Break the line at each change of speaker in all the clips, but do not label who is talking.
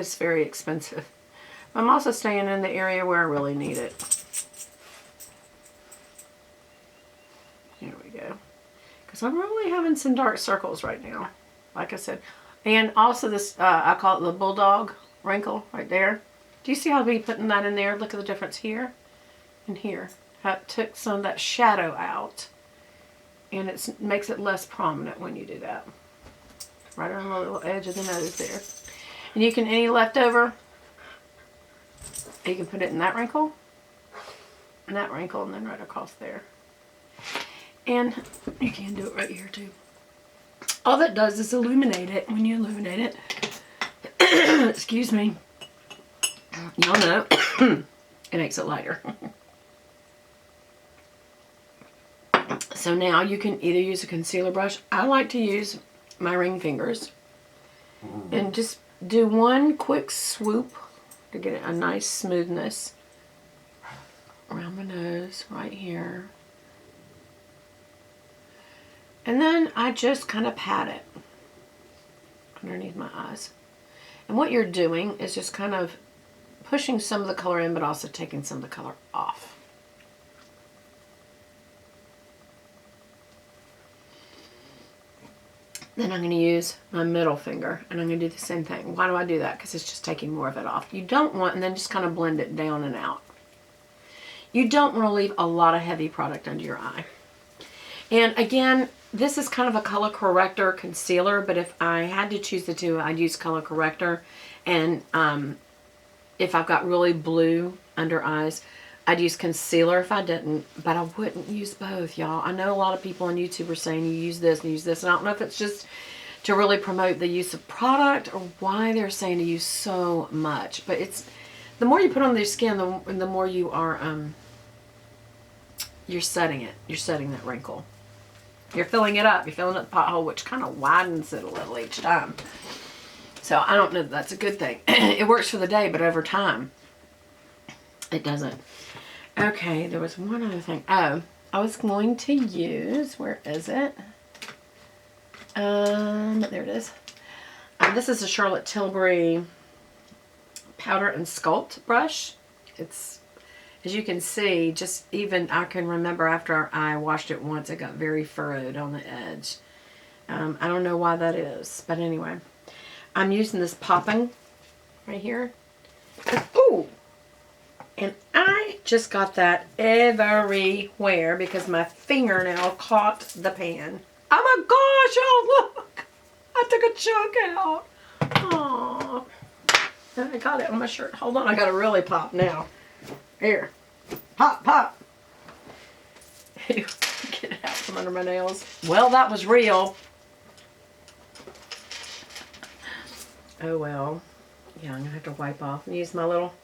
It's very expensive. I'm also staying in the area where I really need it. There we go. Because I'm really having some dark circles right now, like I said. And also this, I call it the bulldog wrinkle right there. Do you see how I'll be putting that in there? Look at the difference here and here. How it took some of that shadow out. And it makes it less prominent when you do that. Right on the little edge of the nose there. And you can, any leftover, you can put it in that wrinkle, and that wrinkle, and then right across there. And you can do it right here too. All that does is illuminate it. When you illuminate it, excuse me, y'all know, it makes it lighter. So now you can either use a concealer brush. I like to use my ring fingers and just do one quick swoop to get a nice smoothness around my nose right here. And then I just kind of pat it underneath my eyes. And what you're doing is just kind of pushing some of the color in, but also taking some of the color off. Then I'm going to use my middle finger, and I'm going to do the same thing. Why do I do that? Because it's just taking more of it off. You don't want, and then just kind of blend it down and out. You don't want to leave a lot of heavy product under your eye. And again, this is kind of a color corrector concealer, but if I had to choose the two, I'd use color corrector. And if I've got really blue under eyes, I'd use concealer if I didn't, but I wouldn't use both, y'all. I know a lot of people on YouTube are saying you use this and use this, and I don't know if it's just to really promote the use of product or why they're saying to use so much. But it's, the more you put on your skin, the more you are, you're setting it. You're setting that wrinkle. You're filling it up. You're filling up the pothole, which kind of widens it a little each time. So I don't know if that's a good thing. It works for the day, but over time, it doesn't. Okay, there was one other thing. Oh, I was going to use, where is it? There it is. This is a Charlotte Tilbury powder and sculpt brush. It's, as you can see, just even I can remember after I washed it once, it got very furrowed on the edge. I don't know why that is, but anyway. I'm using this popping right here. Ooh! And I just got that everywhere because my fingernail caught the pan. Oh my gosh, oh look! I took a chunk out. Aww. I got it on my shirt. Hold on, I gotta really pop now. Here. Pop, pop. Get it out from under my nails. Well, that was real. Oh well. Yeah, I'm gonna have to wipe off and use my little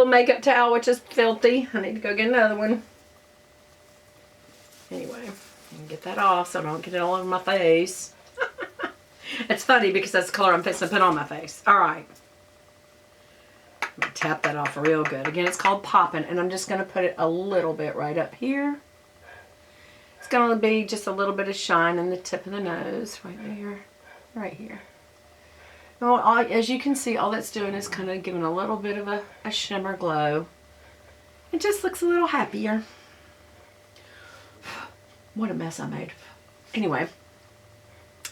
makeup towel, which is filthy. I need to go get another one. Anyway, I can get that off so I don't get it all over my face. It's funny because that's the color I'm fixing to put on my face. Alright. I'm going to tap that off real good. Again, it's called popping, and I'm just going to put it a little bit right up here. It's going to be just a little bit of shine in the tip of the nose. Right there. Right here. Well, as you can see, all that's doing is kind of giving a little bit of a shimmer glow. It just looks a little happier. What a mess I made. Anyway,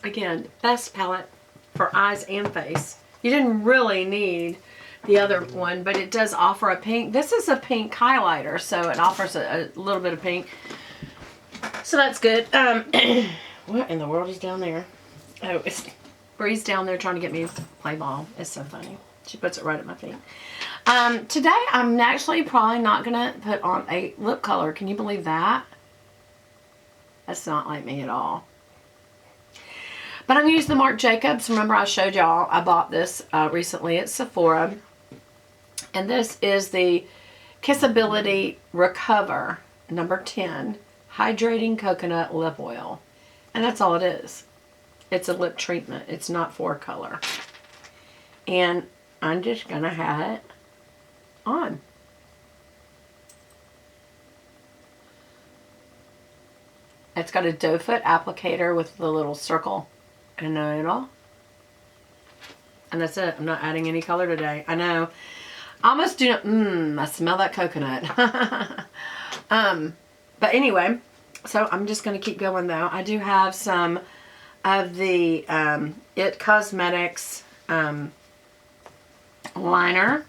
again, best palette for eyes and face. You didn't really need the other one, but it does offer a pink. This is a pink highlighter, so it offers a little bit of pink. So that's good. What in the world is down there? Oh, it's Bree's down there trying to get me to play ball. It's so funny. She puts it right at my feet. Today, I'm actually probably not going to put on a lip color. Can you believe that? That's not like me at all. But I'm going to use the Marc Jacobs. Remember I showed y'all I bought this recently at Sephora. And this is the Kissability Recover number 10 Hydrating Coconut Lip Oil. And that's all it is. It's a lip treatment. It's not for color. And I'm just going to have it on. It's got a doe foot applicator with the little circle and a needle. And that's it. I'm not adding any color today. I know. I almost do not, I smell that coconut. But anyway, so I'm just going to keep going though. I do have some of the It Cosmetics liner.